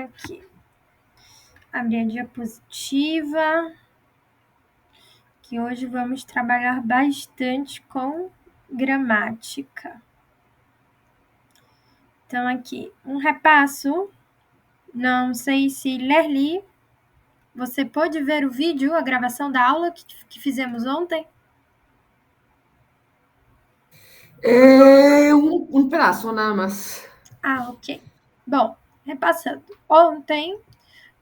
Aqui. Abrir a diapositiva. Que hoje vamos trabalhar bastante com gramática. Então, aqui, um repasso. Não sei se Lerli, você pôde ver o vídeo, a gravação da aula que fizemos ontem? Um pedaço, nada mais. Ok. Bom, repassando. Ontem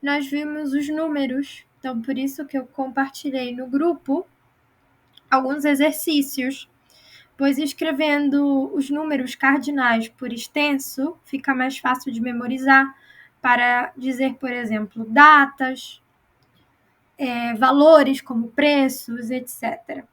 nós vimos os números, então por isso que eu compartilhei no grupo alguns exercícios, pois escrevendo os números cardinais por extenso fica mais fácil de memorizar para dizer, por exemplo, datas, valores como preços, etc.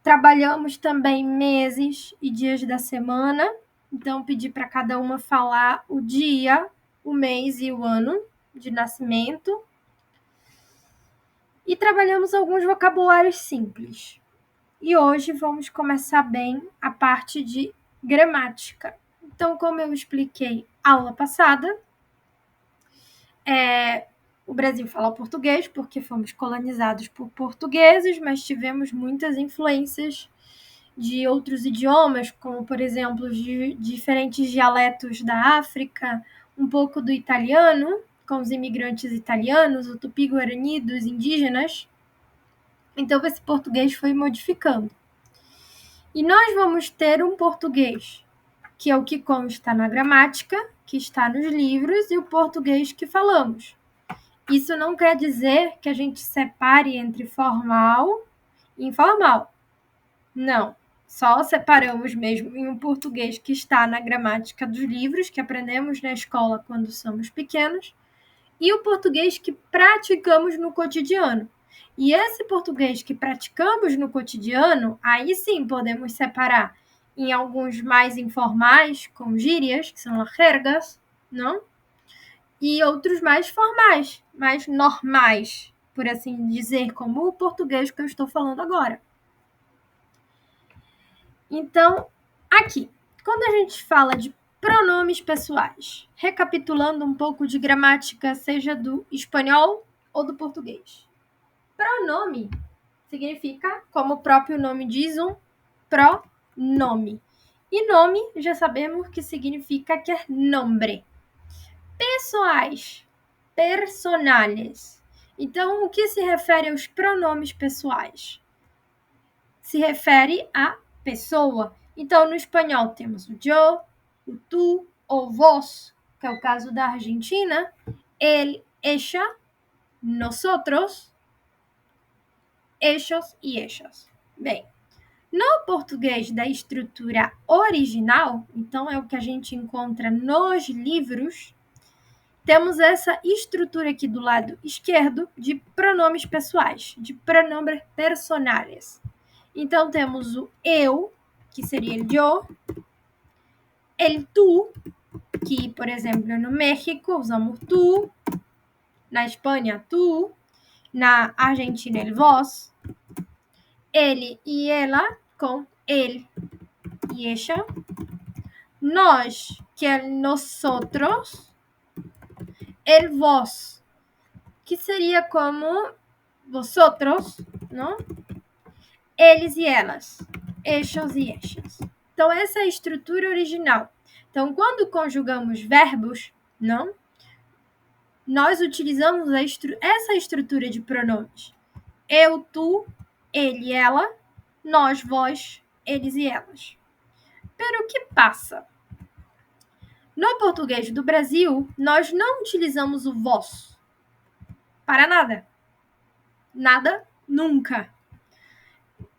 Trabalhamos também meses e dias da semana, então pedi para cada uma falar o dia, o mês e o ano de nascimento. E trabalhamos alguns vocabulários simples. E hoje vamos começar bem a parte de gramática. Então, como eu expliquei aula passada, o Brasil fala português porque fomos colonizados por portugueses, mas tivemos muitas influências de outros idiomas, como, por exemplo, de diferentes dialetos da África, um pouco do italiano, com os imigrantes italianos, o tupi-guarani dos indígenas. Então, esse português foi modificando. E nós vamos ter um português, que é o que consta na gramática, que está nos livros, e o português que falamos. Isso não quer dizer que a gente separe entre formal e informal. Não. Só separamos mesmo em um português que está na gramática dos livros, que aprendemos na escola quando somos pequenos, e o português que praticamos no cotidiano. E esse português que praticamos no cotidiano, aí sim podemos separar em alguns mais informais, com gírias, que são as jergas, não? E outros mais formais, mais normais, por assim dizer, como o português que eu estou falando agora. Então, aqui, quando a gente fala de pronomes pessoais, recapitulando um pouco de gramática, seja do espanhol ou do português. Pronome significa, como o próprio nome diz, um pronome. E nome, já sabemos que significa que é nombre. Pessoais, personales. Então, o que se refere aos pronomes pessoais? Se refere a pessoa. Então, no espanhol temos o yo, o tu ou vos, que é o caso da Argentina, el, ella, nosotros, ellos e ellas. Bem, no português da estrutura original, então é o que a gente encontra nos livros, temos essa estrutura aqui do lado esquerdo de pronomes pessoais, de pronomes personales. Então, temos o eu, que seria el yo, el tu, que, por exemplo, no México usamos tu, na Espanha, tu, na Argentina, el vos, ele e ela, com ele e ella, nós, que é nosotros, el vos, que seria como vosotros, não? Eles e elas, ellos e ellas. Então, essa é a estrutura original. Então, quando conjugamos verbos, não, nós utilizamos essa estrutura de pronomes. Eu, tu, ele, ela, nós, vós, eles e elas. Pero o que passa? No português do Brasil, nós não utilizamos o vós. Para nada. Nada, nunca.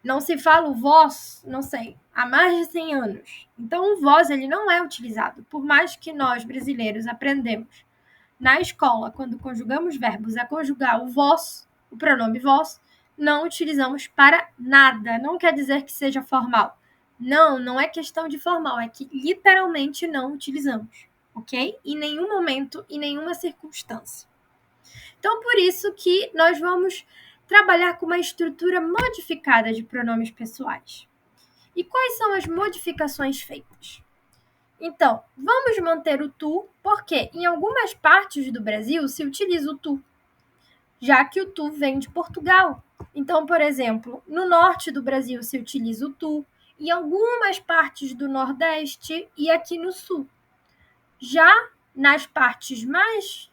Não se fala o vós, não sei, há mais de 100 anos. Então, o vós ele não é utilizado. Por mais que nós, brasileiros, aprendemos na escola, quando conjugamos verbos, a conjugar o vós, o pronome vós, não utilizamos para nada. Não quer dizer que seja formal. Não, não é questão de formal, é que literalmente não utilizamos, ok? Em nenhum momento, em nenhuma circunstância. Então, por isso que nós vamos trabalhar com uma estrutura modificada de pronomes pessoais. E quais são as modificações feitas? Então, vamos manter o tu, porque em algumas partes do Brasil se utiliza o tu, já que o tu vem de Portugal. Então, por exemplo, no norte do Brasil se utiliza o tu, em algumas partes do Nordeste e aqui no Sul. Já nas partes mais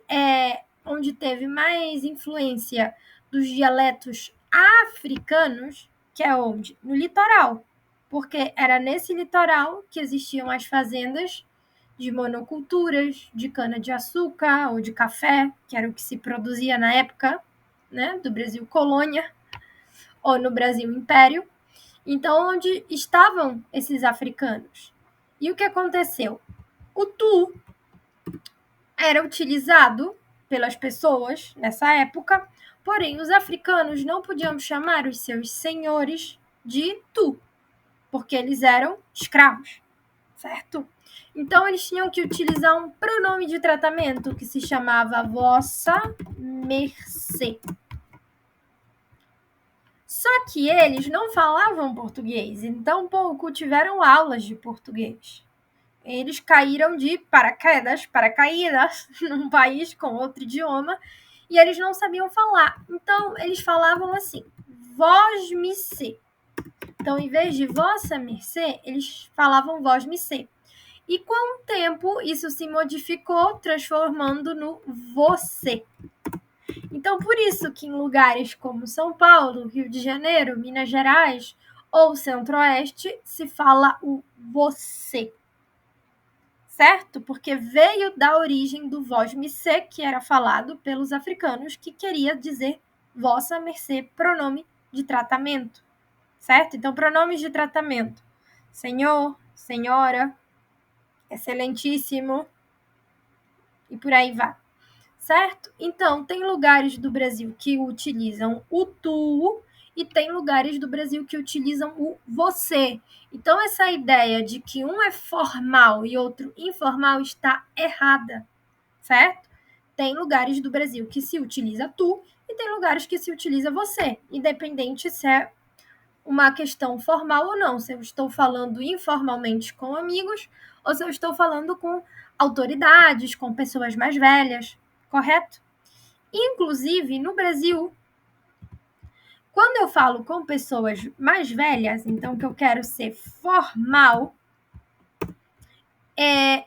onde teve mais influência dos dialetos africanos, que é onde? No litoral, porque era nesse litoral que existiam as fazendas de monoculturas, de cana-de-açúcar ou de café, que era o que se produzia na época, né, do Brasil colônia, ou no Brasil império. Então, onde estavam esses africanos? E o que aconteceu? O tu era utilizado pelas pessoas nessa época, porém os africanos não podiam chamar os seus senhores de tu, porque eles eram escravos, certo? Então eles tinham que utilizar um pronome de tratamento que se chamava vossa mercê. Só que eles não falavam português, então pouco tiveram aulas de português. Eles caíram de paraquedas num país com outro idioma e eles não sabiam falar. Então, eles falavam assim, vós-me-cê. Então, em vez de vossa mercê, eles falavam vós-me-cê. E com o tempo, isso se modificou, transformando no você. Então, por isso que em lugares como São Paulo, Rio de Janeiro, Minas Gerais ou Centro-Oeste, se fala o você. Certo? Porque veio da origem do vós-me-cê, que era falado pelos africanos, que queria dizer vossa mercê, pronome de tratamento. Certo? Então, pronomes de tratamento. Senhor, senhora, excelentíssimo, e por aí vai. Certo? Então, tem lugares do Brasil que utilizam o tu e tem lugares do Brasil que utilizam o você. Então, essa ideia de que um é formal e outro informal está errada, certo? Tem lugares do Brasil que se utiliza tu e tem lugares que se utiliza você, independente se é uma questão formal ou não, se eu estou falando informalmente com amigos ou se eu estou falando com autoridades, com pessoas mais velhas, correto? Inclusive, no Brasil, quando eu falo com pessoas mais velhas, então que eu quero ser formal,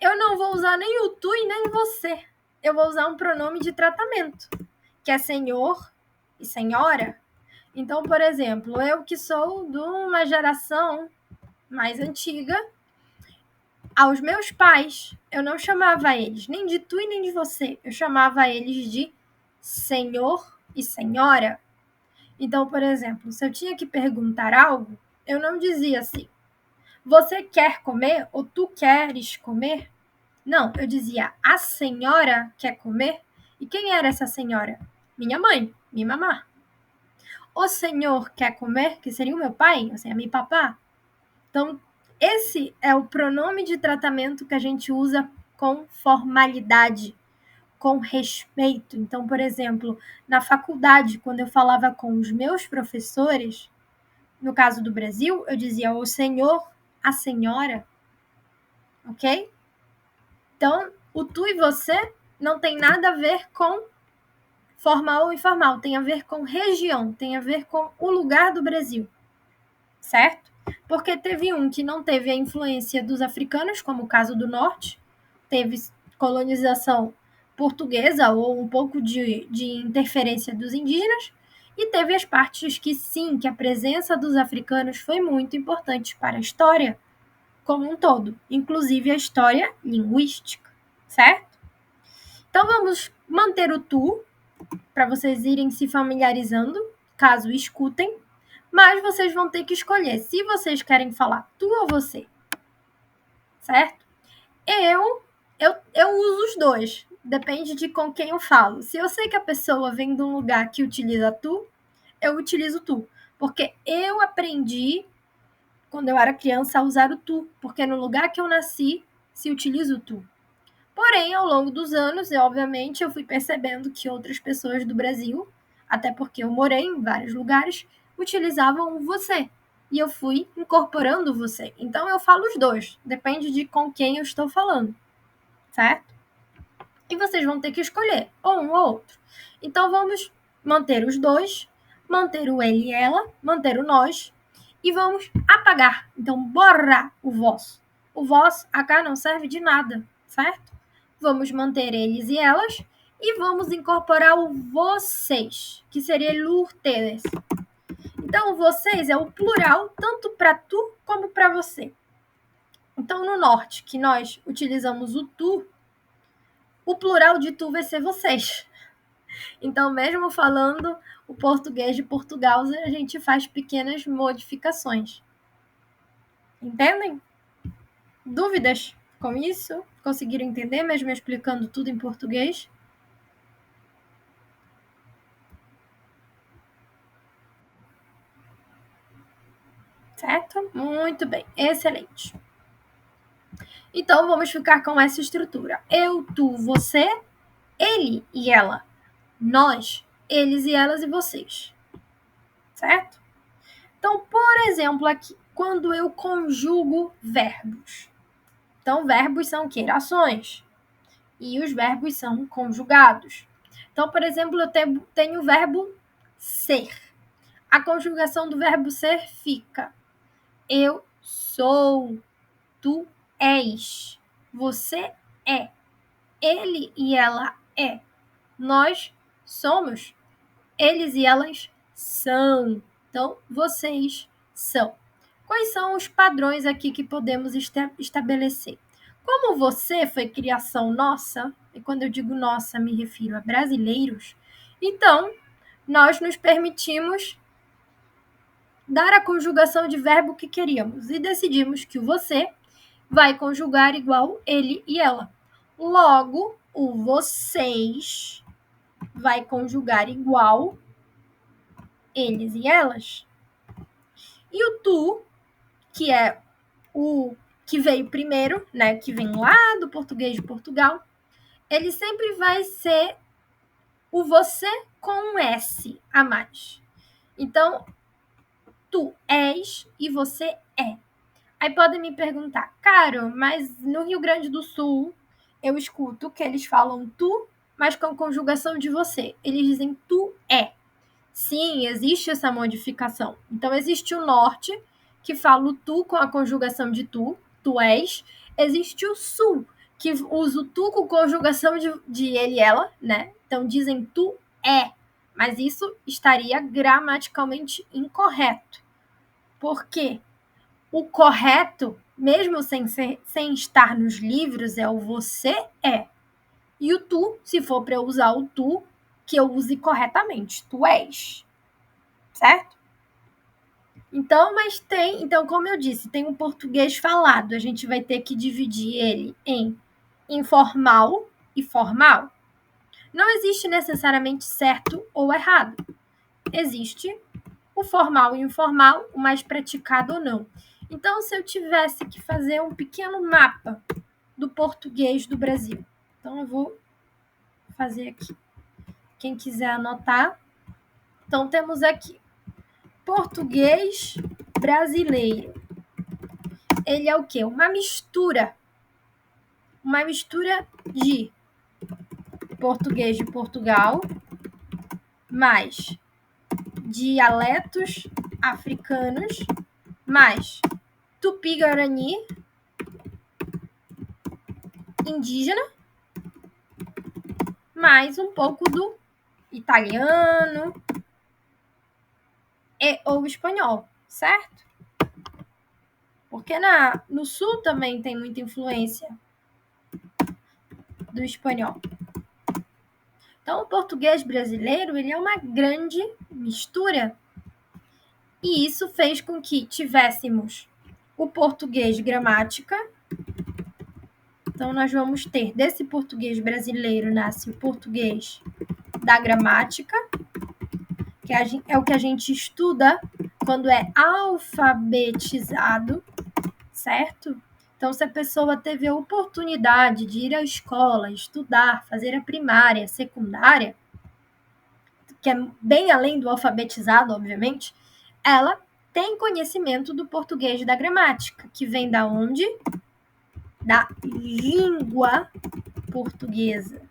eu não vou usar nem o tu e nem você. Eu vou usar um pronome de tratamento, que é senhor e senhora. Então, por exemplo, eu que sou de uma geração mais antiga, aos meus pais, eu não chamava eles nem de tu e nem de você. Eu chamava eles de senhor e senhora. Então, por exemplo, se eu tinha que perguntar algo, eu não dizia assim, você quer comer ou tu queres comer? Não, eu dizia, a senhora quer comer? E quem era essa senhora? Minha mãe, minha mamá. O senhor quer comer? Que seria o meu pai, ou seja, meu papá. Então, esse é o pronome de tratamento que a gente usa com formalidade, com respeito. Então, por exemplo, na faculdade, quando eu falava com os meus professores, no caso do Brasil, eu dizia o senhor, a senhora, ok? Então, o tu e você não tem nada a ver com formal ou informal, tem a ver com região, tem a ver com o lugar do Brasil, certo? Porque teve um que não teve a influência dos africanos, como o caso do norte, teve colonização portuguesa ou um pouco de interferência dos indígenas, e teve as partes que sim, que a presença dos africanos foi muito importante para a história como um todo, inclusive a história linguística, certo? Então vamos manter o tu, para vocês irem se familiarizando, caso escutem, mas vocês vão ter que escolher se vocês querem falar tu ou você, certo? Eu uso os dois, depende de com quem eu falo. Se eu sei que a pessoa vem de um lugar que utiliza tu, eu utilizo tu, porque eu aprendi quando eu era criança a usar o tu, porque no lugar que eu nasci se utiliza o tu. Porém, ao longo dos anos, obviamente, eu fui percebendo que outras pessoas do Brasil, até porque eu morei em vários lugares, utilizavam o você. e eu fui incorporando você. Então eu falo os dois, depende de com quem eu estou falando, certo? E vocês vão ter que escolher ou um ou outro. Então vamos manter os dois, manter o ele e ela, manter o nós e vamos apagar. Então bora o vós. O vós acá não serve de nada, certo? Vamos manter eles e elas e vamos incorporar o vocês, que seria l'ustedes. Então, vocês é o plural tanto para tu como para você. Então, no norte, que nós utilizamos o tu, o plural de tu vai ser vocês. Então, mesmo falando o português de Portugal, a gente faz pequenas modificações. Entendem? Dúvidas com isso? Conseguiram entender, mesmo explicando tudo em português? Certo? Muito bem, excelente. Então, vamos ficar com essa estrutura. Eu, tu, você, ele e ela. Nós, eles e elas e vocês. Certo? Então, por exemplo, aqui, quando eu conjugo verbos. Então, verbos são o quê? Ações. E os verbos são conjugados. Então, por exemplo, eu tenho o verbo ser. A conjugação do verbo ser fica: eu sou, tu és, você é, ele e ela é, nós somos, eles e elas são. Então, vocês são. Quais são os padrões aqui que podemos estabelecer? Como você foi criação nossa, e quando eu digo nossa, me refiro a brasileiros, então, nós nos permitimos dar a conjugação de verbo que queríamos e decidimos que o você vai conjugar igual ele e ela. Logo, o vocês vai conjugar igual eles e elas. E o tu, que é o que veio primeiro, né, que vem lá do português de Portugal, ele sempre vai ser o você com um S a mais. Então, tu és e você é. Aí podem me perguntar, Caro, mas no Rio Grande do Sul eu escuto que eles falam tu, mas com conjugação de você. Eles dizem tu é. Sim, existe essa modificação. Então, existe o norte, que fala o tu com a conjugação de tu és. Existe o sul, que usa o tu com conjugação de ele e ela, né? Então, dizem tu é. Mas isso estaria gramaticalmente incorreto. Por quê? O correto, mesmo sem estar nos livros, é o você é. E o tu, se for para eu usar o tu, que eu use corretamente. Tu és. Certo? Então, como eu disse, tem um português falado. A gente vai ter que dividir ele em informal e formal. Não existe necessariamente certo ou errado. Existe o formal e o informal, o mais praticado ou não. Então, se eu tivesse que fazer um pequeno mapa do português do Brasil, então eu vou fazer aqui. Quem quiser anotar. Então, temos aqui português brasileiro. Ele é o quê? Uma mistura de português de Portugal mais dialetos africanos mais tupi-guarani indígena mais um pouco do italiano ou espanhol, certo? Porque no sul também tem muita influência do espanhol. Então, o português brasileiro ele é uma grande mistura. E isso fez com que tivéssemos o português gramática. Então, nós vamos ter, desse português brasileiro, nasce o português da gramática, que é o que a gente estuda quando é alfabetizado, certo? Então, se a pessoa teve a oportunidade de ir à escola, estudar, fazer a primária, a secundária, que é bem além do alfabetizado, obviamente, ela tem conhecimento do português da gramática, que vem da onde? Da língua portuguesa.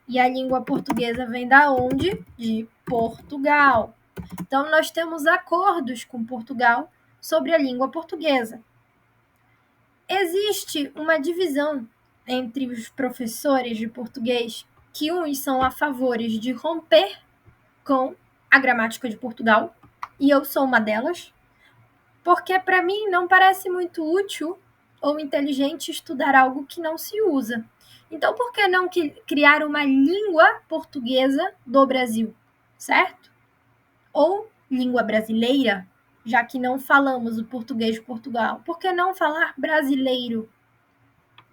E a língua portuguesa vem da onde? De Portugal. Então, nós temos acordos com Portugal sobre a língua portuguesa. Existe uma divisão entre os professores de português, que uns são a favor de romper com a gramática de Portugal, e eu sou uma delas, porque para mim não parece muito útil ou inteligente estudar algo que não se usa. Então, por que não criar uma língua portuguesa do Brasil, certo? Ou língua brasileira, já que não falamos o português de Portugal. Por que não falar brasileiro?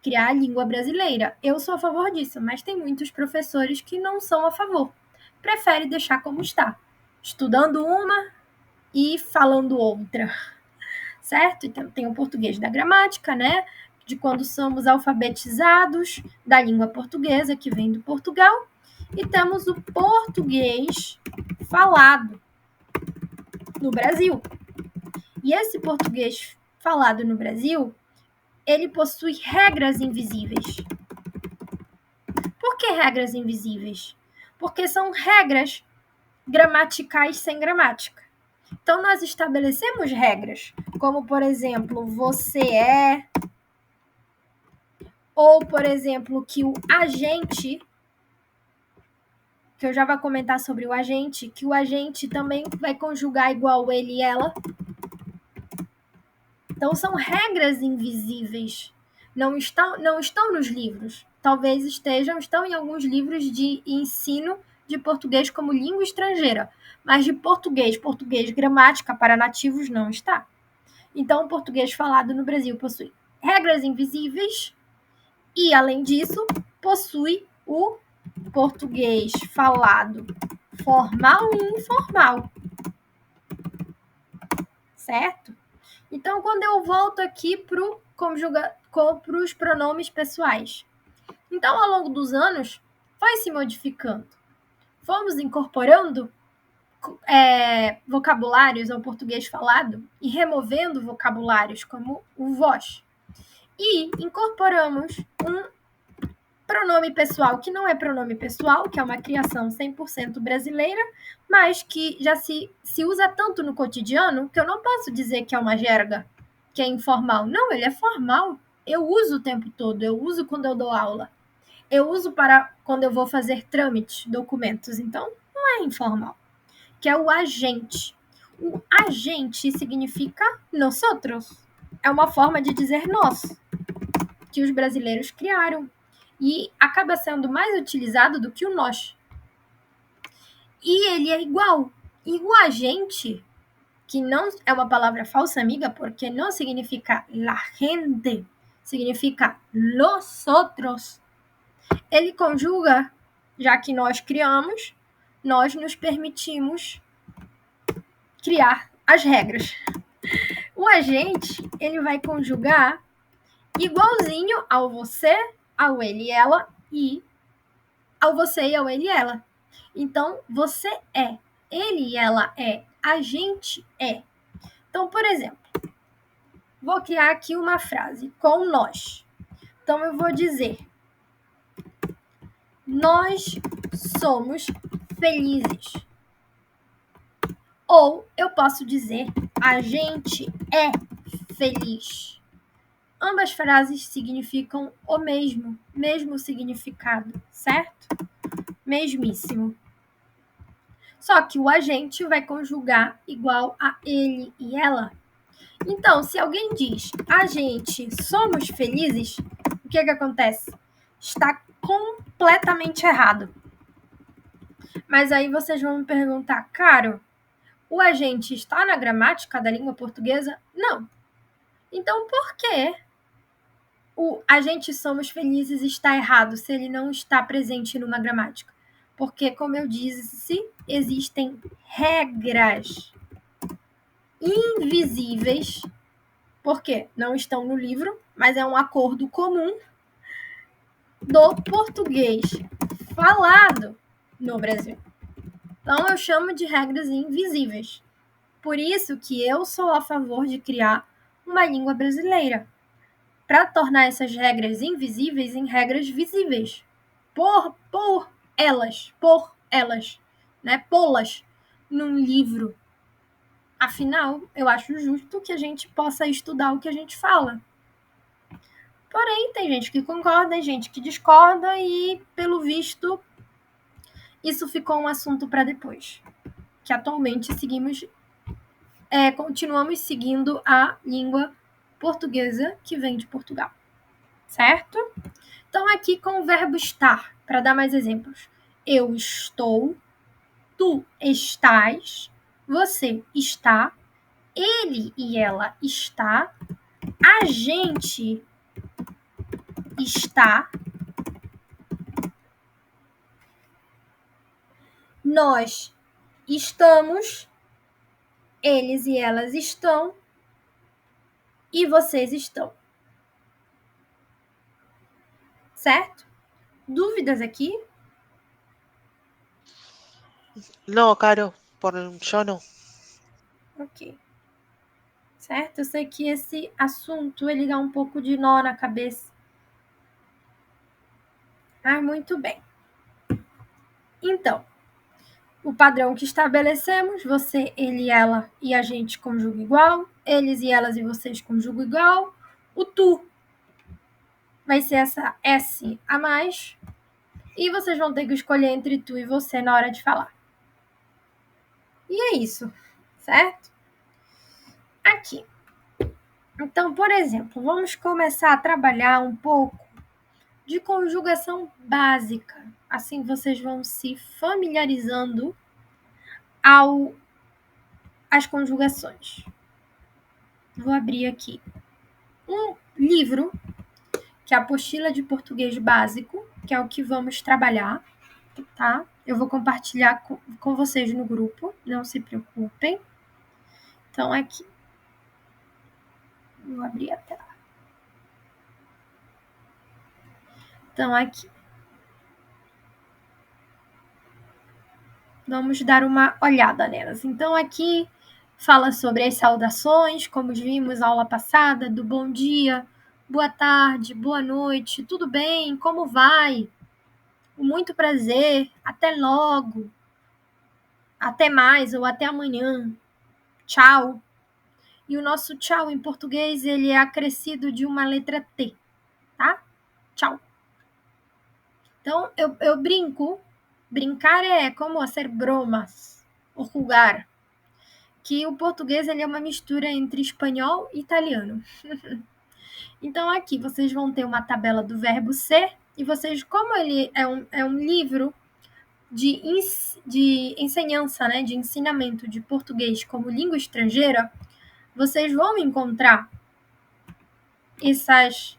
Criar a língua brasileira. Eu sou a favor disso, mas tem muitos professores que não são a favor. Preferem deixar como está, estudando uma e falando outra, certo? Então, tem o português da gramática, né? De quando somos alfabetizados, da língua portuguesa, que vem do Portugal. E temos o português falado no Brasil. E esse português falado no Brasil, ele possui regras invisíveis. Por que regras invisíveis? Porque são regras gramaticais sem gramática. Então, nós estabelecemos regras, como, por exemplo, você é, ou, por exemplo, que o agente, que eu já vou comentar sobre o agente, que o agente também vai conjugar igual ele e ela. Então, são regras invisíveis. Não estão nos livros. Talvez estão em alguns livros de ensino de português como língua estrangeira, mas de português gramática para nativos não está. Então, o português falado no Brasil possui regras invisíveis e, além disso, possui o português falado formal e informal. Certo? Então, quando eu volto aqui para os pronomes pessoais. Então, ao longo dos anos, foi se modificando. Fomos incorporando vocabulários ao português falado e removendo vocabulários como o vós. E incorporamos um pronome pessoal que não é pronome pessoal, que é uma criação 100% brasileira, mas que já se usa tanto no cotidiano que eu não posso dizer que é uma jerga, que é informal. Não, ele é formal. Eu uso o tempo todo, eu uso quando eu dou aula. Eu uso para quando eu vou fazer trâmites, documentos. Então, não é informal. Que é o agente. O agente significa nosotros. É uma forma de dizer nós, que os brasileiros criaram. E acaba sendo mais utilizado do que o nós. E ele é igual. E o agente, que não é uma palavra falsa, amiga, porque não significa la gente, significa nosotros. Ele conjuga, já que nós criamos, nós nos permitimos criar as regras. O agente, ele vai conjugar igualzinho ao você, ao ele e ela, e ao você e ao ele e ela. Então, você é, ele e ela é, a gente é. Então, por exemplo, vou criar aqui uma frase com nós. Então, eu vou dizer: nós somos felizes. Ou eu posso dizer: a gente é feliz. Ambas frases significam o mesmo significado, certo? Mesmíssimo. Só que o agente vai conjugar igual a ele e ela. Então, se alguém diz a gente somos felizes, o que acontece? Está completamente errado. Mas aí vocês vão me perguntar, Caro, o agente está na gramática da língua portuguesa? Não. Então, por que o a gente somos felizes está errado se ele não está presente numa gramática? Porque, como eu disse, existem regras invisíveis, porque não estão no livro, mas é um acordo comum do português falado no Brasil. Então, eu chamo de regras invisíveis. Por isso que eu sou a favor de criar uma língua brasileira, para tornar essas regras invisíveis em regras visíveis. Por elas, né? Pô-las num livro. Afinal, eu acho justo que a gente possa estudar o que a gente fala. Porém, tem gente que concorda, tem gente que discorda e, pelo visto, isso ficou um assunto para depois. Que atualmente continuamos seguindo a língua portuguesa que vem de Portugal. Certo? Então, aqui com o verbo estar, para dar mais exemplos. Eu estou, tu estás, você está, ele e ela está, a gente está, nós estamos, eles e elas estão e vocês estão. Certo? Dúvidas aqui? No, Caro, yo no. Ok. Certo? Eu sei que esse assunto ele dá um pouco de nó na cabeça. Ah, muito bem. Então, o padrão que estabelecemos, você, ele, ela e a gente conjuga igual, eles e elas e vocês conjugam igual, o tu vai ser essa S a mais, e vocês vão ter que escolher entre tu e você na hora de falar. E é isso, certo? Aqui. Então, por exemplo, vamos começar a trabalhar um pouco de conjugação básica. Assim vocês vão se familiarizando às conjugações. Vou abrir aqui um livro, que é a apostila de português básico, que é o que vamos trabalhar, tá? Eu vou compartilhar com vocês no grupo, não se preocupem. Então, aqui. Vou abrir a tela. Então, aqui. Vamos dar uma olhada nelas. Então, aqui fala sobre as saudações, como vimos na aula passada, do bom dia, boa tarde, boa noite, tudo bem, como vai? Muito prazer, até logo, até mais ou até amanhã, tchau. E o nosso tchau em português, ele é acrescido de uma letra T, tá? Tchau. Então, eu brinco. Brincar é como fazer bromas, ou jugar. Que o português ele é uma mistura entre espanhol e italiano. Então, aqui vocês vão ter uma tabela do verbo ser, e vocês, como ele é um livro de ensinança, né, de ensinamento de português como língua estrangeira, vocês vão encontrar essas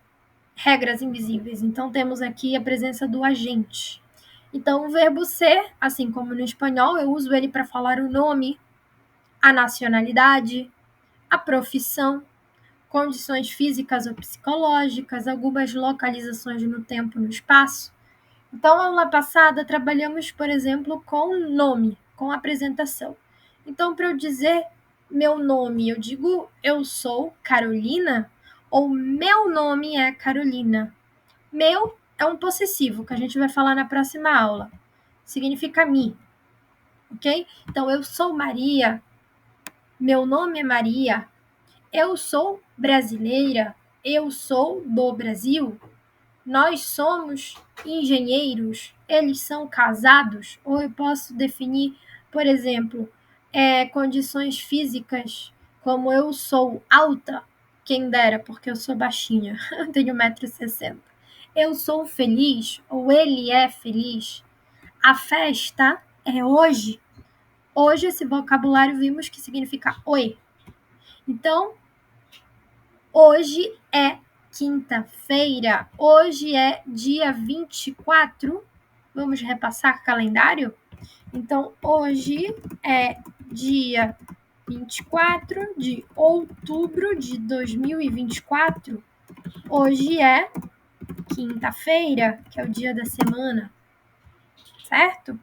regras invisíveis. Então, temos aqui a presença do agente. Então, o verbo ser, assim como no espanhol, eu uso ele para falar o nome, a nacionalidade, a profissão, condições físicas ou psicológicas, algumas localizações no tempo e no espaço. Então, na aula passada, trabalhamos, por exemplo, com nome, com apresentação. Então, para eu dizer meu nome, eu digo eu sou Carolina, ou meu nome é Carolina. Meu é um possessivo, que a gente vai falar na próxima aula. Significa me, ok? Então, eu sou Maria, meu nome é Maria, eu sou brasileira, eu sou do Brasil, nós somos engenheiros, eles são casados, ou eu posso definir, por exemplo, condições físicas, como eu sou alta, quem dera, porque eu sou baixinha, tenho 1,60 m. Eu sou feliz, ou ele é feliz. A festa é hoje. Hoje, esse vocabulário vimos que significa oi. Então, hoje é quinta-feira, hoje é dia 24. Vamos repassar o calendário? Então, hoje é dia 24 de outubro de 2024. Hoje é quinta-feira, que é o dia da semana, certo?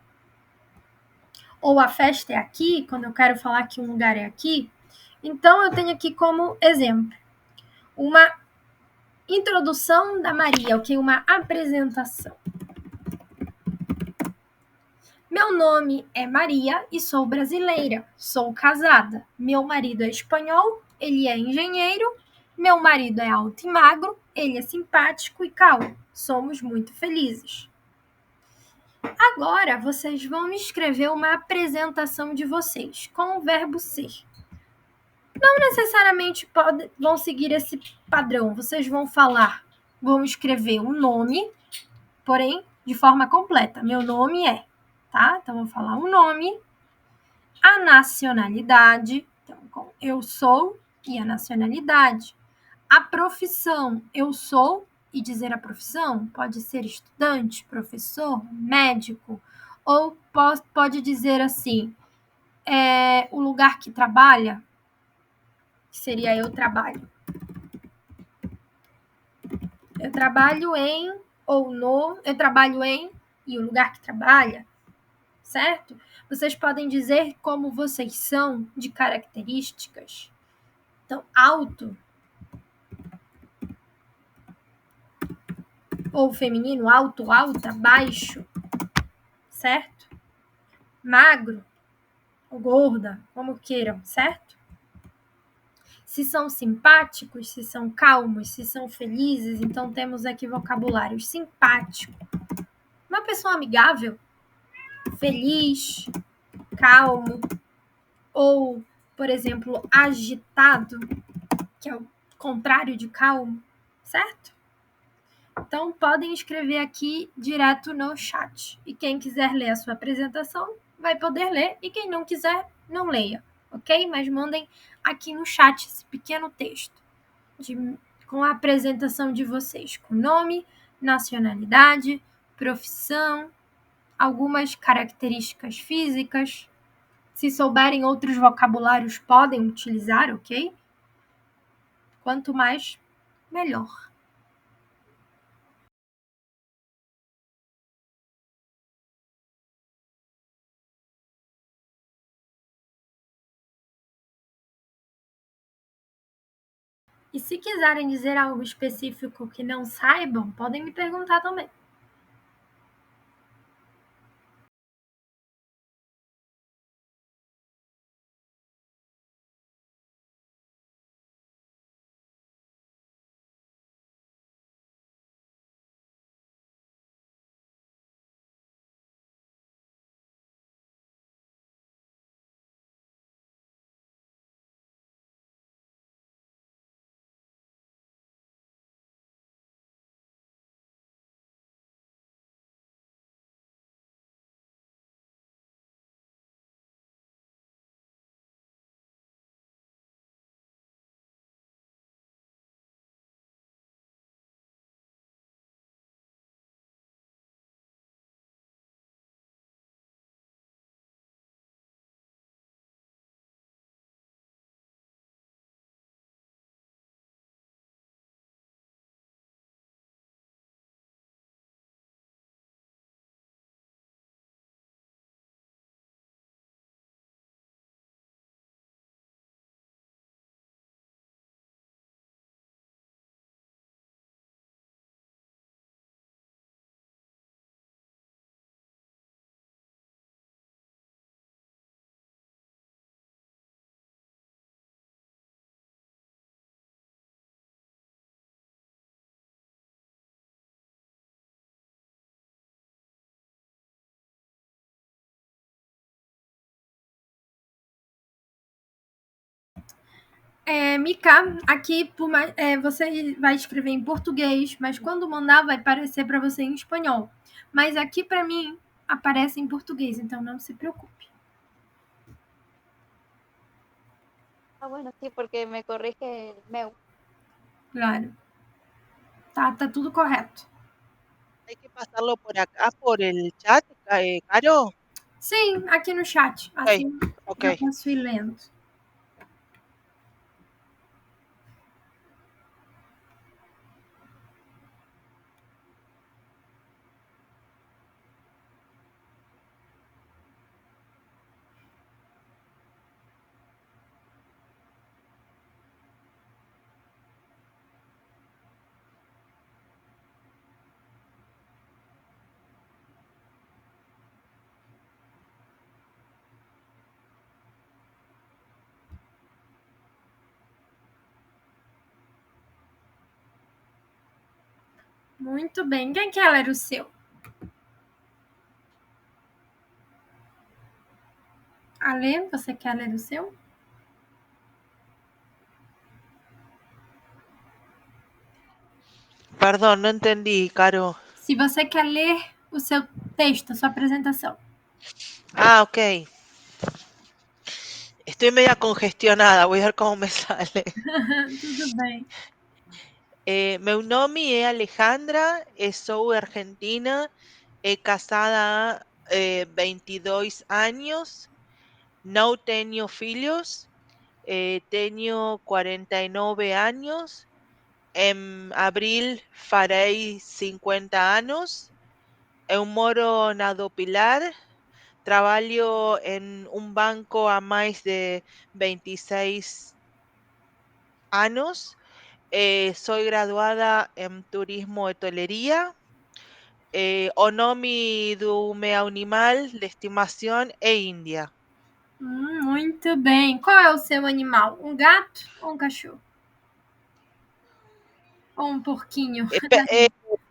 ou a festa é aqui, quando eu quero falar que um lugar é aqui. Então, eu tenho aqui como exemplo uma introdução da Maria, ok? Uma apresentação. Meu nome é Maria e sou brasileira. Sou casada. Meu marido é espanhol, ele é engenheiro. Meu marido é alto e magro, ele é simpático e calmo. Somos muito felizes. Agora, vocês vão me escrever uma apresentação de vocês com o verbo ser. Não necessariamente vão seguir esse padrão. Vocês vão escrever um nome, porém de forma completa. Meu nome é, tá? Então, vou falar o nome, a nacionalidade, então, eu sou e a nacionalidade. A profissão, eu sou e dizer a profissão, pode ser estudante, professor, médico, ou pode dizer assim, o lugar que trabalha, que seria eu trabalho. Eu trabalho em ou no, eu trabalho em e o lugar que trabalha, certo? Vocês podem dizer como vocês são de características. Então, alto ou feminino, alto, alta, baixo, certo? Magro ou gorda, como queiram, certo? Se são simpáticos, se são calmos, se são felizes, então temos aqui vocabulários simpático. Uma pessoa amigável, feliz, calmo, ou, por exemplo, agitado, que é o contrário de calmo, certo? Então, podem escrever aqui direto no chat. E quem quiser ler a sua apresentação, vai poder ler. E quem não quiser, não leia, ok? Mas mandem aqui no chat esse pequeno texto com a apresentação de vocês, com nome, nacionalidade, profissão, algumas características físicas. Se souberem outros vocabulários, podem utilizar, ok? Quanto mais, melhor. E se quiserem dizer algo específico que não saibam, podem me perguntar também. Mika, aqui você vai escrever em português, mas quando mandar vai aparecer para você em espanhol. Mas aqui para mim aparece em português, então não se preocupe. Ah, bueno, sí, porque me corrige el meu. Claro. Tá tudo correto. Hay que pasarlo por acá, por el chat, Caro. Sim, aqui no chat. Assim Ok. eu posso ir lendo. Muito bem. Quem quer ler o seu? Ale, você quer ler o seu? Perdón, no entendí, Caro. Se você quer ler o seu texto, a sua apresentação. Ah, ok. Estoy media congestionada, voy a ver cómo me sale. Tudo bem. Meu nome é Alejandra, sou argentina, casada há 22 anos, não tenho filhos, tenho 49 anos, em abril farei 50 anos, eu moro na do Pilar, trabalho em um banco há mais de 26 anos, soy graduada en turismo e hotelería. O nome do meu animal de estimação é Índia. Muito bem. Qual é o seu animal? Um gato ou um cachorro? Ou um porquinho?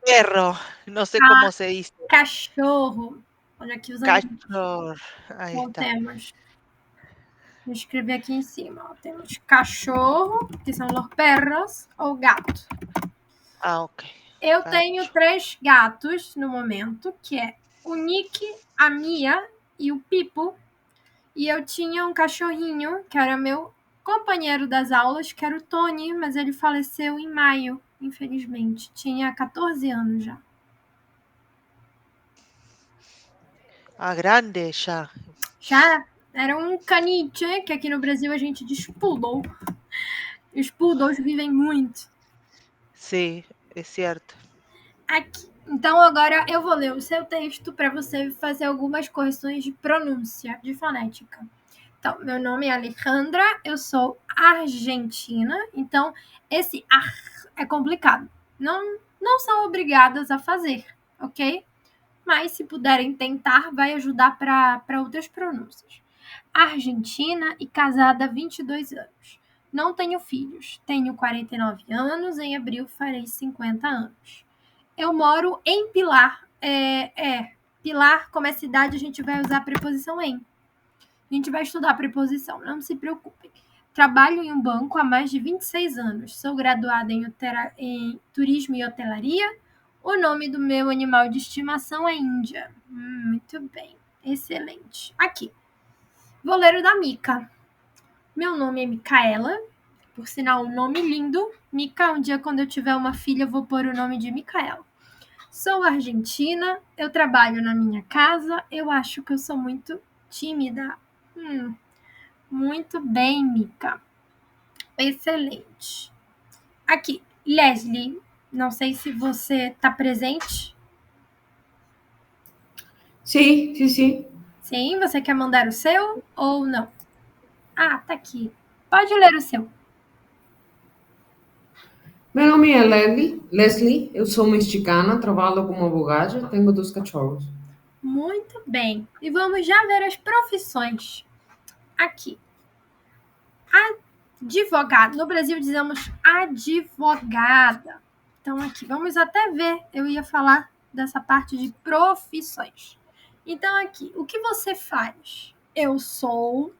Perro, não sei Ah, como se diz. cachorro. Olha aqui os animais. Cachorro. Aí Então, está. temos. Vou escrever aqui em cima. Ó. Temos cachorro, que são los perros, ou gato. Ah, ok. Eu tenho 3 gatos no momento, que é o Nick, a Mia e o Pipo. E eu tinha um cachorrinho, que era meu companheiro das aulas, que era o Tony, mas ele faleceu em maio, infelizmente. Tinha 14 anos já. Ah, grande já. Já era um caniche, que aqui no Brasil a gente diz poodle. Os poodles vivem muito. Sim, é certo. Aqui. Então agora eu vou ler o seu texto para você fazer algumas correções de pronúncia, de fonética. Então, meu nome é Alejandra, eu sou argentina, então esse ar é complicado. Não são obrigadas a fazer, ok? Mas se puderem tentar, vai ajudar para outras pronúncias. Argentina e casada há 22 anos. Não tenho filhos. Tenho 49 anos, em abril farei 50 anos. Eu moro em Pilar. Pilar, como é cidade, a gente vai usar a preposição em. A gente vai estudar a preposição, não se preocupem. Trabalho em um banco há mais de 26 anos. Sou graduada em turismo e hotelaria. O nome do meu animal de estimação é Índia. Muito bem, excelente. Aqui, vou ler o da Mica. Meu nome é Micaela, por sinal, um nome lindo. Mica, um dia quando eu tiver uma filha, eu vou pôr o nome de Micaela. Sou argentina, eu trabalho na minha casa, eu acho que eu sou muito tímida. Muito bem, Mica. Excelente. Aqui, Leslie, não sei se você está presente. Sim, sim, sim. Sim, você quer mandar o seu ou não? Ah, tá aqui. Pode ler o seu. Meu nome é Leslie, eu sou mexicana, trabalho como advogada, tenho 2 cachorros. Muito bem. E vamos já ver as profissões. Aqui. Advogado. No Brasil dizemos advogada. Então, aqui, vamos até ver. Eu ia falar dessa parte de profissões. Então, aqui, o que você faz? Eu sou.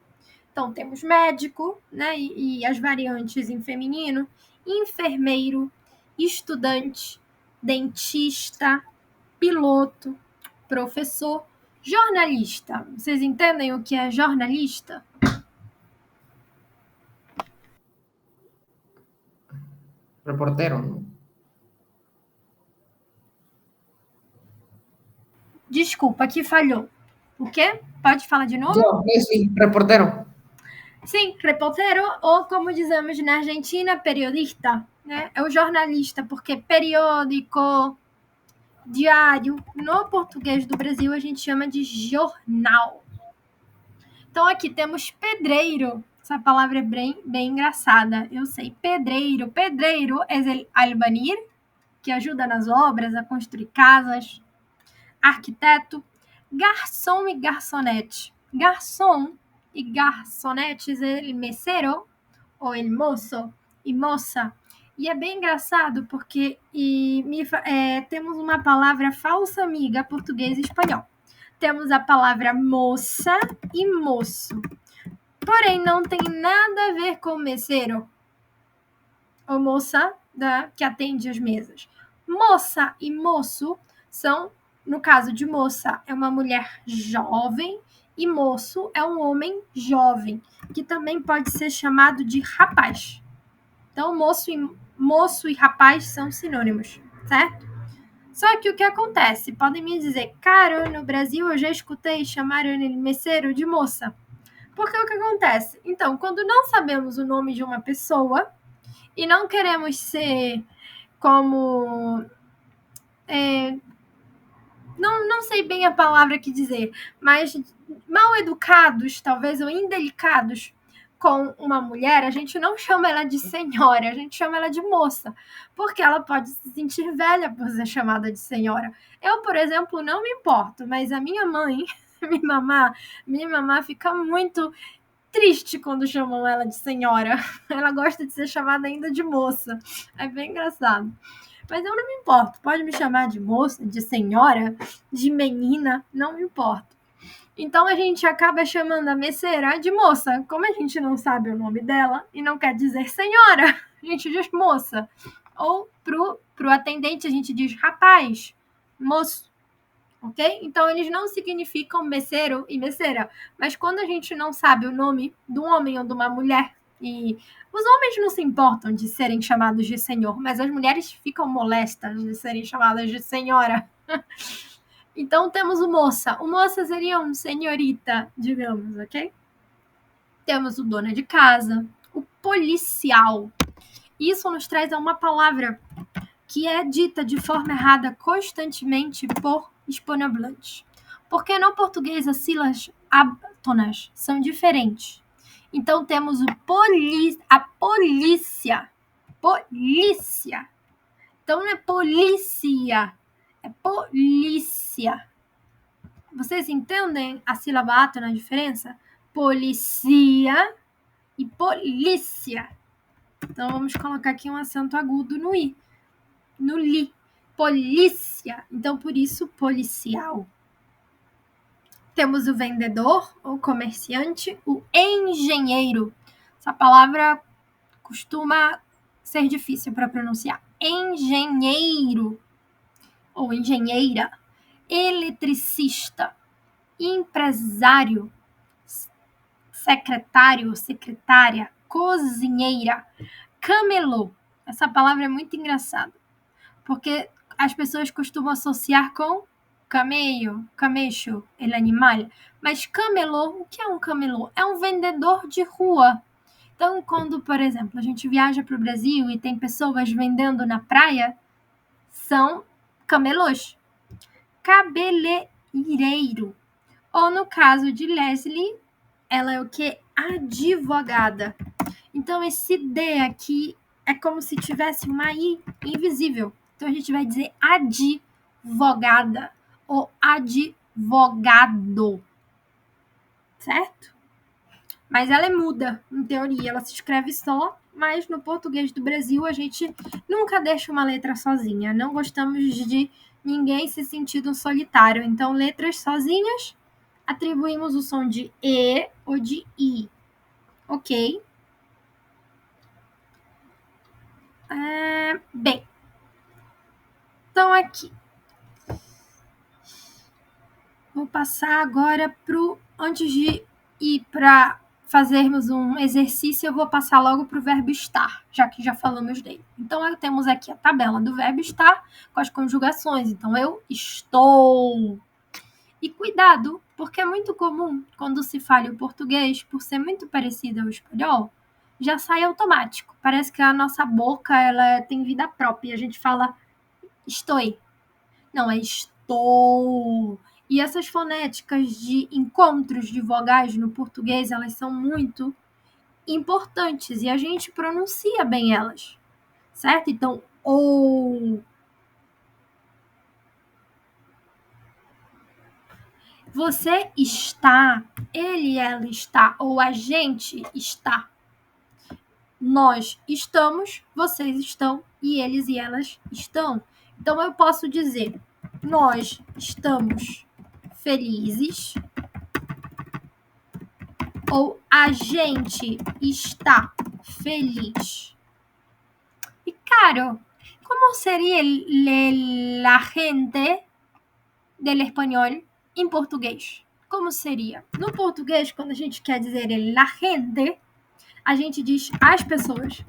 Então, temos médico, né? E as variantes em feminino, enfermeiro, estudante, dentista, piloto, professor, jornalista. Vocês entendem o que é jornalista? Reportero, não? Desculpa, aqui falhou. O quê? Pode falar de novo? Eu, Leslie, reportero. Sim, reportero, ou como dizemos na Argentina, periodista, né? É o jornalista, porque periódico, diário, no português do Brasil a gente chama de jornal. Então aqui temos pedreiro. Essa palavra é bem engraçada, eu sei. Pedreiro. Pedreiro é el albanil, que ajuda nas obras, a construir casas. Arquiteto. Garçom e garçonete. Garçom e garçonetes é el mesero, ou el moço e moça. E é bem engraçado porque temos uma palavra falsa amiga português e espanhol. Temos a palavra moça e moço. Porém, não tem nada a ver com mesero ou moça que atende as mesas. Moça e moço são, no caso de moça, é uma mulher jovem e moço é um homem jovem, que também pode ser chamado de rapaz. Então, moço e rapaz são sinônimos, certo? Só que o que acontece? Podem me dizer, cara, no Brasil eu já escutei chamar ele messeiro de moça. Porque o que acontece? Então, quando não sabemos o nome de uma pessoa e não queremos ser como... não sei bem a palavra que dizer, mas mal educados, talvez, ou indelicados com uma mulher, a gente não chama ela de senhora, a gente chama ela de moça, porque ela pode se sentir velha por ser chamada de senhora. Eu, por exemplo, não me importo, mas a minha mãe, minha mamá fica muito triste quando chamam ela de senhora. Ela gosta de ser chamada ainda de moça. É bem engraçado. Mas eu não me importo. Pode me chamar de moça, de senhora, de menina, não me importo. Então a gente acaba chamando a messeira de moça. Como a gente não sabe o nome dela e não quer dizer senhora, a gente diz moça. Ou pro atendente a gente diz rapaz, moço. Ok? Então, eles não significam messeiro e messeira. Mas quando a gente não sabe o nome de um homem ou de uma mulher, e os homens não se importam de serem chamados de senhor, mas as mulheres ficam molestas de serem chamadas de senhora. Então, temos o moça. O moça seria um senhorita, digamos, ok? Temos o dona de casa, o policial. Isso nos traz a uma palavra que é dita de forma errada constantemente por hispanohablantes. Porque no português as sílabas átonas são diferentes. Então temos a polícia. Polícia. Então não é polícia, é polícia. Vocês entendem a sílaba átona, a diferença? Policia e polícia. Então vamos colocar aqui um acento agudo no i. No li, polícia, então por isso policial. Temos o vendedor, o comerciante, o engenheiro. Essa palavra costuma ser difícil para pronunciar. Engenheiro ou engenheira, eletricista, empresário, secretário, secretária, cozinheira, camelô. Essa palavra é muito engraçada. Porque as pessoas costumam associar com camello, cameixo, ele animal. Mas camelô, o que é um camelô? É um vendedor de rua. Então, quando, por exemplo, a gente viaja para o Brasil e tem pessoas vendendo na praia, são camelôs. Cabeleireiro. Ou no caso de Leslie, ela é o quê? Advogada. Então, esse D aqui é como se tivesse uma I invisível. Então, a gente vai dizer advogada ou advogado. Certo? Mas ela é muda, em teoria. Ela se escreve só, mas no português do Brasil a gente nunca deixa uma letra sozinha. Não gostamos de ninguém se sentir um solitário. Então, letras sozinhas, atribuímos o som de E ou de I. Ok? Bem, então aqui. Vou passar agora antes de ir para fazermos um exercício, eu vou passar logo para o verbo estar, já que já falamos dele. Então, temos aqui a tabela do verbo estar com as conjugações. Então, eu estou. E cuidado, porque é muito comum, quando se fala o português, por ser muito parecido ao espanhol, já sai automático. Parece que a nossa boca ela tem vida própria. A gente fala estou. Não, é estou. E essas fonéticas de encontros de vogais no português, elas são muito importantes e a gente pronuncia bem elas, certo? Então, ou. Você está, ele, ela está, ou a gente está. Nós estamos, vocês estão e eles e elas estão. Então eu posso dizer: nós estamos felizes ou a gente está feliz. E claro, como seria la gente del espanhol em português? Como seria? No português, quando a gente quer dizer la gente, a gente diz as pessoas.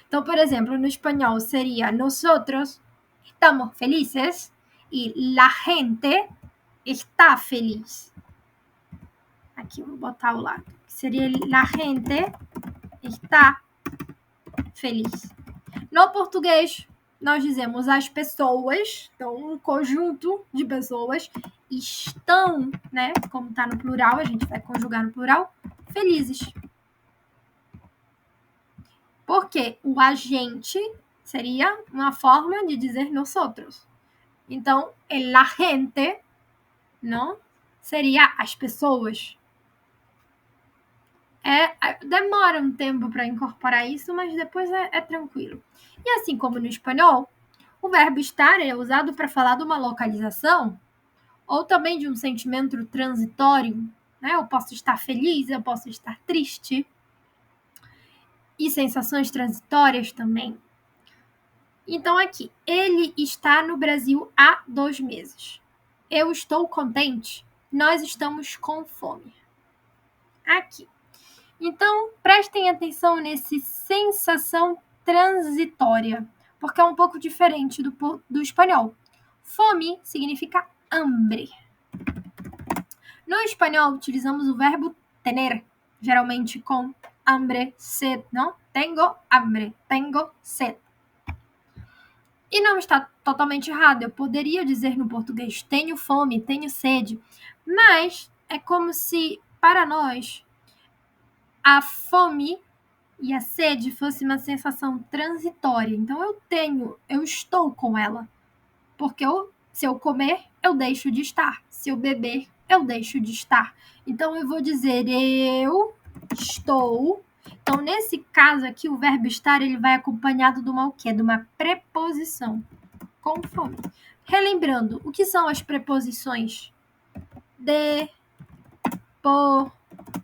Então, por exemplo, no espanhol seria nosotros estamos felices e la gente está feliz. Aqui eu vou botar o lado. Seria la gente está feliz. No português, nós dizemos as pessoas, então um conjunto de pessoas estão, né? Como está no plural, a gente vai conjugar no plural, felizes. Porque o agente seria uma forma de dizer nosotros. Então, la gente, não? Seria as pessoas. Demora um tempo para incorporar isso, mas depois é tranquilo. E assim como no espanhol, o verbo estar é usado para falar de uma localização ou também de um sentimento transitório, né? Eu posso estar feliz, eu posso estar triste. E sensações transitórias também. Então aqui, ele está no Brasil há 2 meses. Eu estou contente. Nós estamos com fome. Aqui. Então, prestem atenção nesse sensação transitória, porque é um pouco diferente do espanhol. Fome significa hambre. No espanhol, utilizamos o verbo tener, geralmente com hambre, sed, não? Tengo hambre, tengo sed. E não está totalmente errado. Eu poderia dizer no português, tenho fome, tenho sede, mas é como se, para nós, a fome e a sede fosse uma sensação transitória. Então, eu estou com ela. Porque se eu comer, eu deixo de estar. Se eu beber, eu deixo de estar. Então, eu vou dizer, eu estou. Então, nesse caso aqui, o verbo estar, ele vai acompanhado de uma o quê? De uma preposição. Com fome. Relembrando, o que são as preposições? De, por,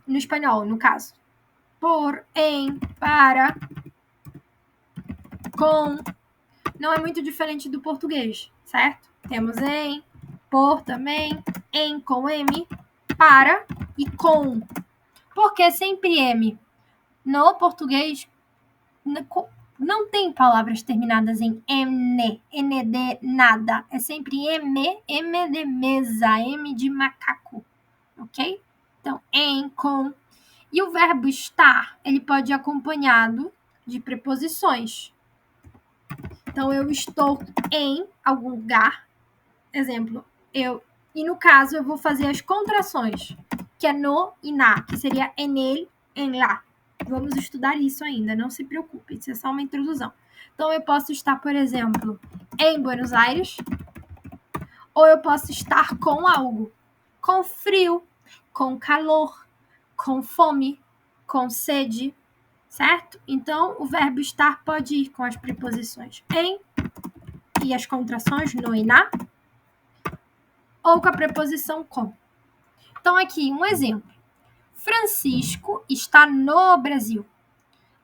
no espanhol, no caso. Por, em, para, com. Não é muito diferente do português, certo? Temos em, por também, em com M, para e com. Por que sempre M? No português, não tem palavras terminadas em N, N de nada. É sempre M, M de mesa, M de macaco, ok? Então, em, com. E o verbo estar, ele pode ir acompanhado de preposições. Então, eu estou em algum lugar. Exemplo, e no caso, eu vou fazer as contrações, que é no e na, que seria en el, en lá. Vamos estudar isso ainda, não se preocupe, isso é só uma introdução. Então, eu posso estar, por exemplo, em Buenos Aires, ou eu posso estar com algo, com frio, com calor, com fome, com sede, certo? Então, o verbo estar pode ir com as preposições em e as contrações no e na, ou com a preposição com. Então, aqui, um exemplo. Francisco está no Brasil.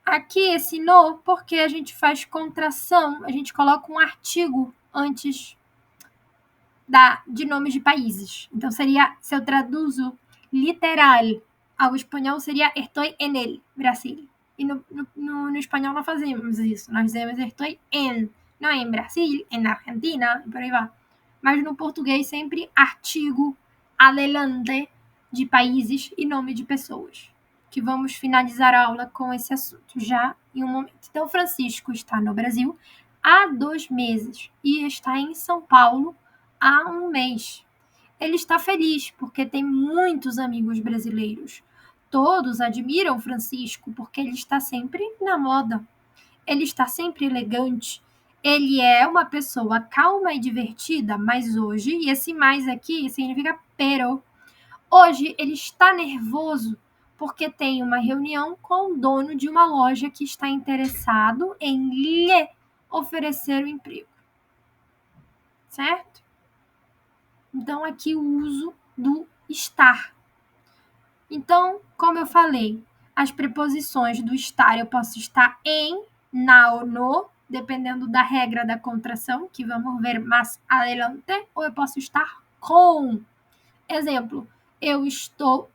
Aqui, esse no, porque a gente faz contração, a gente coloca um artigo antes de nomes de países. Então, seria, se eu traduzo literal ao espanhol, seria estou en el Brasil. E no espanhol não fazemos isso. Nós dizemos estou en, não em Brasil, em Argentina, e por aí vai. Mas no português, sempre artigo adelante de países e nome de pessoas. Que vamos finalizar a aula com esse assunto já em um momento. Então, Francisco está no Brasil há 2 meses e está em São Paulo há 1 mês. Ele está feliz porque tem muitos amigos brasileiros. Todos admiram Francisco porque ele está sempre na moda. Ele está sempre elegante. Ele é uma pessoa calma e divertida, mas hoje, e esse mais aqui significa pero, hoje ele está nervoso porque tem uma reunião com o dono de uma loja que está interessado em lhe oferecer o emprego. Certo? Então, aqui o uso do estar. Então, como eu falei, as preposições do estar eu posso estar em, na ou no, dependendo da regra da contração, que vamos ver mais adelante, ou eu posso estar com. Exemplo, eu estou,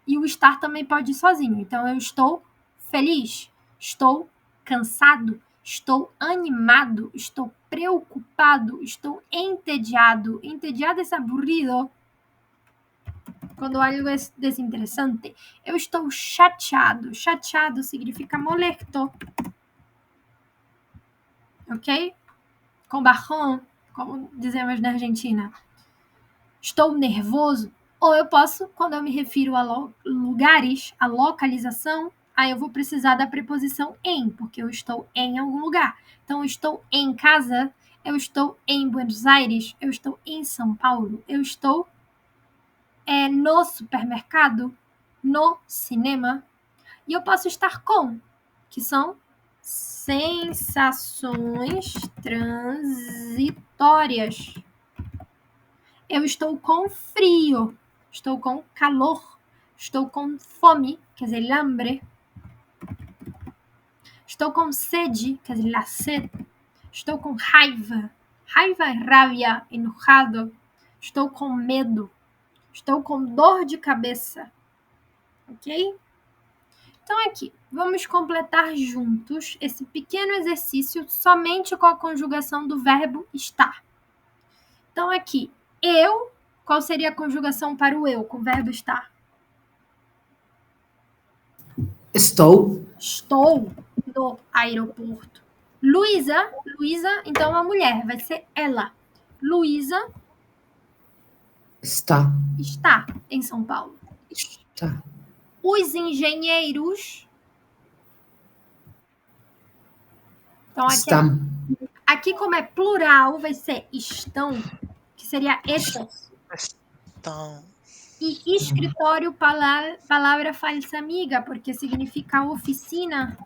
e o estar também pode ir sozinho. Então, eu estou feliz, estou cansado, estou animado, estou preocupado, estou entediado. Entediado é aburrido. Quando algo é desinteressante. Eu estou chateado. Chateado significa molesto. Ok? Com bajón, como dizemos na Argentina. Estou nervoso. Ou eu posso, quando eu me refiro a lugares, a localização, aí eu vou precisar da preposição em, porque eu estou em algum lugar. Então, eu estou em casa, eu estou em Buenos Aires, eu estou em São Paulo, eu estou no supermercado, no cinema. E eu posso estar com, que são sensações transitórias. Eu estou com frio, estou com calor, estou com fome, quer dizer, hambre. Estou com sede, quer dizer, la sed. Estou com raiva. Raiva é rabia, enojado. Estou com medo. Estou com dor de cabeça. Ok? Então, aqui, vamos completar juntos esse pequeno exercício somente com a conjugação do verbo estar. Então, aqui, eu, qual seria a conjugação para o eu com o verbo estar? Estou. Estou no aeroporto. Luísa, então uma mulher, vai ser ela. Luísa Está. em São Paulo. Está. Os engenheiros. Então, aqui como é plural, vai ser estão, que seria estos. Estão. E escritório, palavra falsa amiga, porque significa oficina.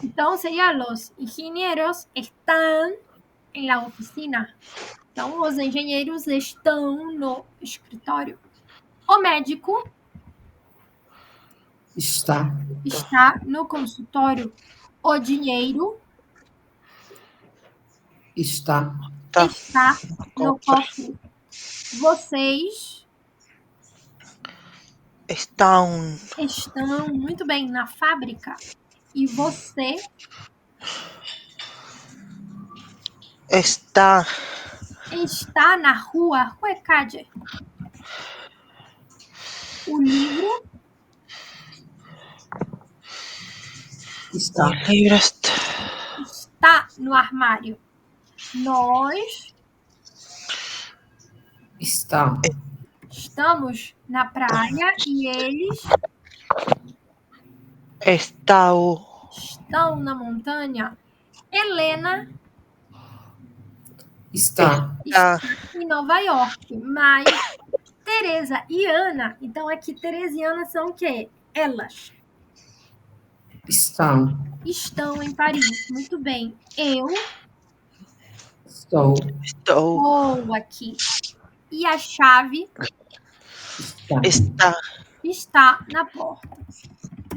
Então, seria los ingenieros están en la oficina. Então, os engenheiros estão no escritório. O médico Está. no consultório. O dinheiro Está. no cofre. Vocês Estão. Muito bem, na fábrica. E você Está. na rua. Rua é calle. O livro Está. O livro está no armário. Nós estamos na praia e eles estão na montanha. Helena Está. em Nova York, mas Teresa e Ana, então aqui Teresa e Ana são o quê? Elas estão em Paris. Muito bem. Eu estou aqui. E a chave está na porta.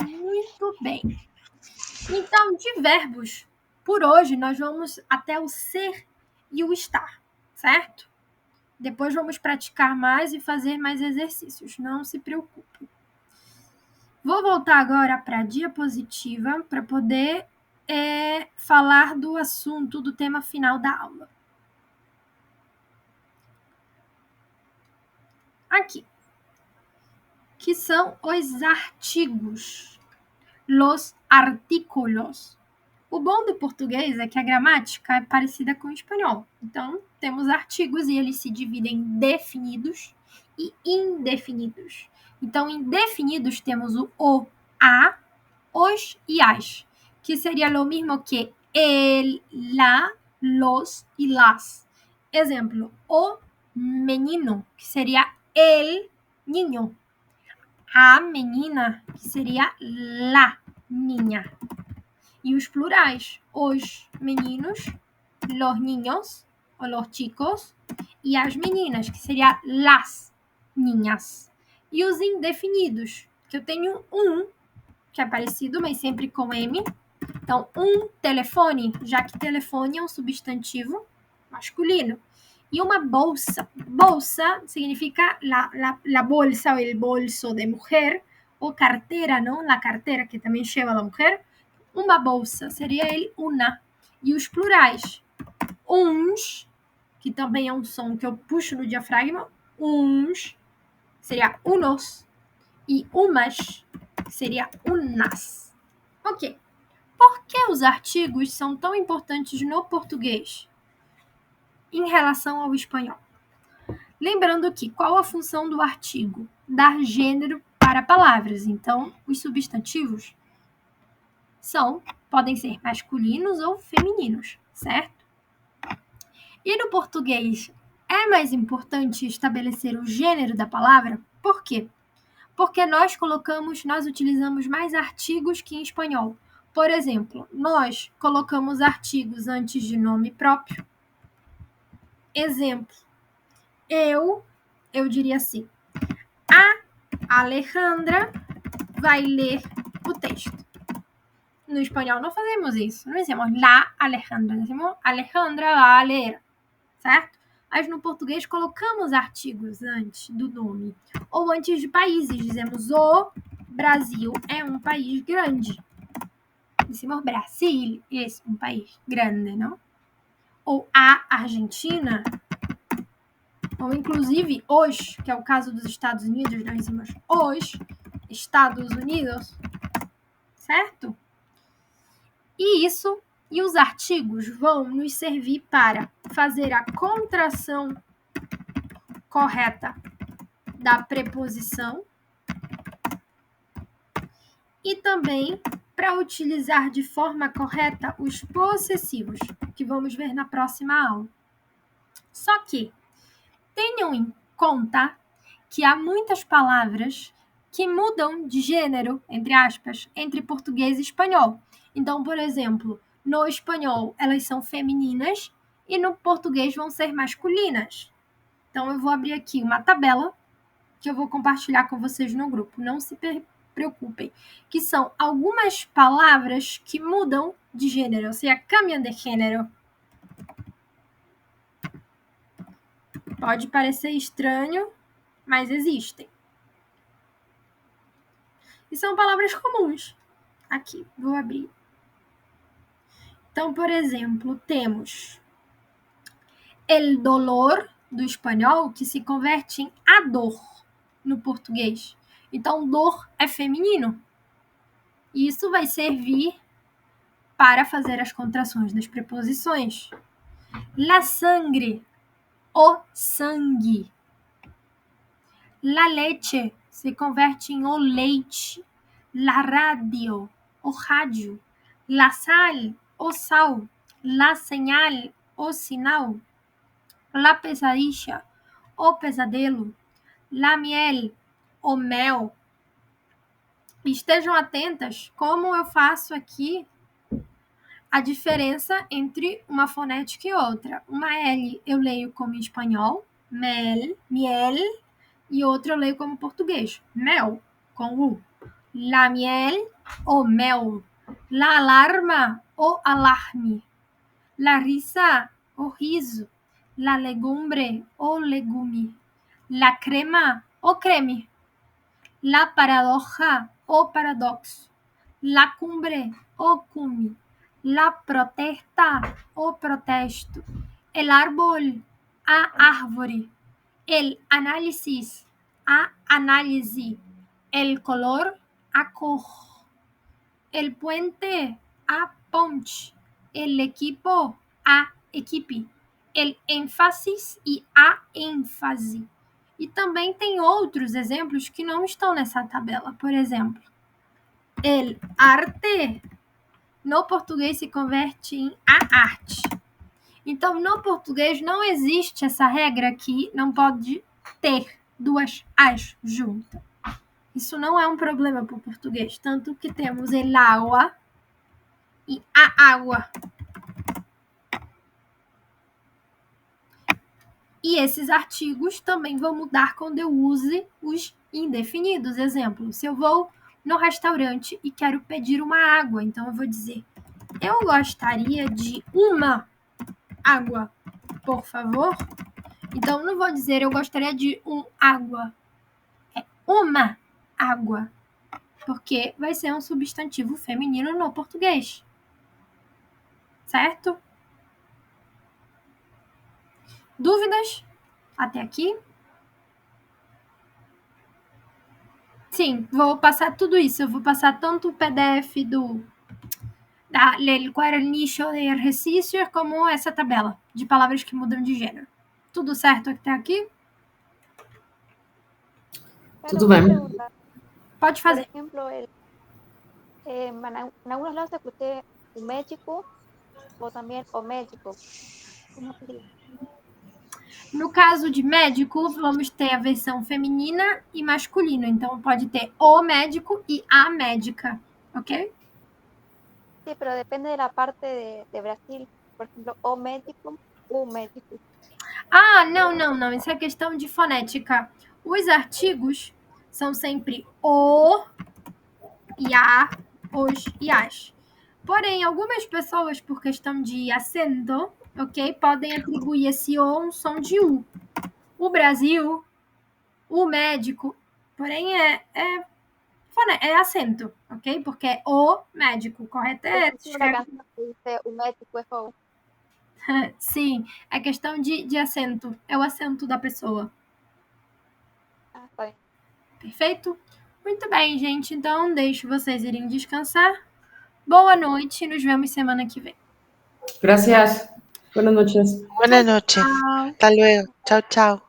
Muito bem. Então, de verbos, por hoje, nós vamos até o ser e o estar, certo? Depois vamos praticar mais e fazer mais exercícios. Não se preocupe. Vou voltar agora para a diapositiva para poder falar do assunto, do tema final da aula. Aqui, que são os artigos, los artículos. O bom do português é que a gramática é parecida com o espanhol. Então, temos artigos e eles se dividem em definidos e indefinidos. Então, em definidos temos o a, os e as, que seria o mesmo que el, la, los e las. Exemplo, o menino, que seria el niño. a menina, que seria la niña. E os plurais, os meninos, los niños, ou los chicos, e as meninas, que seria las niñas. E os indefinidos, que eu tenho que é parecido, mas sempre com M. Então, telefone, já que telefone é um substantivo masculino. E uma bolsa. Bolsa significa la bolsa ou el bolso de mujer, ou carteira, não? La carteira, que também chama la mujer. Uma bolsa seria ele una. E os plurais, uns, que também é um som que eu puxo no diafragma, uns, seria unos, e umas, seria unas. Ok. Por que os artigos são tão importantes no português em relação ao espanhol? Lembrando que qual a função do artigo? Dar gênero para palavras. Então, os substantivos podem ser masculinos ou femininos, certo? E no português é mais importante estabelecer o gênero da palavra? Por quê? Porque nós utilizamos mais artigos que em espanhol. Por exemplo, nós colocamos artigos antes de nome próprio. Exemplo, eu diria assim, a Alejandra vai ler o texto. No espanhol não fazemos isso, não dizemos la Alejandra, dizemos Alejandra vai ler, certo? Mas no português colocamos artigos antes do nome, ou antes de países, dizemos o Brasil é um país grande. Dizemos Brasil é um país grande, não? Ou a Argentina, ou inclusive os, que é o caso dos Estados Unidos, nós dizemos os Estados Unidos, certo? E os artigos vão nos servir para fazer a contração correta da preposição e também para utilizar de forma correta os possessivos, que vamos ver na próxima aula. Só que tenham em conta que há muitas palavras que mudam de gênero, entre aspas, entre português e espanhol. Então, por exemplo, no espanhol elas são femininas e no português vão ser masculinas. Então, eu vou abrir aqui uma tabela que eu vou compartilhar com vocês no grupo. Não se preocupem, que são algumas palavras que mudam de gênero, ou seja, cambiam de gênero. Pode parecer estranho, mas existem. E são palavras comuns. Aqui, vou abrir. Então, por exemplo, temos el dolor do espanhol, que se converte em a dor no português. Então, dor é feminino. E isso vai servir para fazer as contrações das preposições. La sangre, o sangue. La leche se converte em o leite. La radio, o rádio. La sal, o sal. La señal, o sinal. La pesadilla, o pesadelo. La miel, o mel. Estejam atentas como eu faço aqui a diferença entre uma fonética e outra. Uma L eu leio como em espanhol, mel, miel, e outra eu leio como português, mel, com U. La miel, o mel. La alarma, o alarme. La risa, o riso. La legumbre, o legume. La crema, o creme. La paradoja, o paradoxo. La cumbre, o cume. La protesta, o protesto. El árbol, a árvore. El análisis, a análise. El color, a cor. El puente, a ponte. El equipo, a equipe. El énfasis e a ênfase. E também tem outros exemplos que não estão nessa tabela. Por exemplo, el arte no português se converte em a arte. Então, no português não existe essa regra que não pode ter duas as juntas. Isso não é um problema para o português. Tanto que temos el agua e a água. E esses artigos também vão mudar quando eu use os indefinidos. Exemplo, se eu vou no restaurante e quero pedir uma água, então eu vou dizer: eu gostaria de uma água, por favor. Então, não vou dizer eu gostaria de água. É uma água. Porque vai ser um substantivo feminino no português. Certo? Dúvidas? Até aqui? Sim, vou passar tudo isso. Eu vou passar tanto o PDF do Guaranicho de exercícios como essa tabela de palavras que mudam de gênero. Tudo certo até aqui? Tudo bem. Pode Por fazer. ejemplo, en algunos lados se escuché o médico o también o médico. ¿Cómo sería? No caso de médico, vamos ter a versão feminina e masculina. Então, pode ter o médico e a médica, ok? Sí, pero depende de la parte de Brasil. Por ejemplo, o médico, u médico. Ah, não. Isso é questão de fonética. Os artigos são sempre o e a, os e as. Porém, algumas pessoas, por questão de acento, ok, podem atribuir esse o um som de u. O Brasil, o médico, porém é acento, ok? Porque é o médico, correto? Existe una canción que dice o médico es o. Sim, é questão de acento. É o acento da pessoa. Ah, está bien. Perfeito? Muito bem, gente. Então, deixo vocês irem descansar. Boa noite. Nos vemos semana que vem. Gracias. Buenas noches. Buenas noches. Hasta luego. Chao, chao.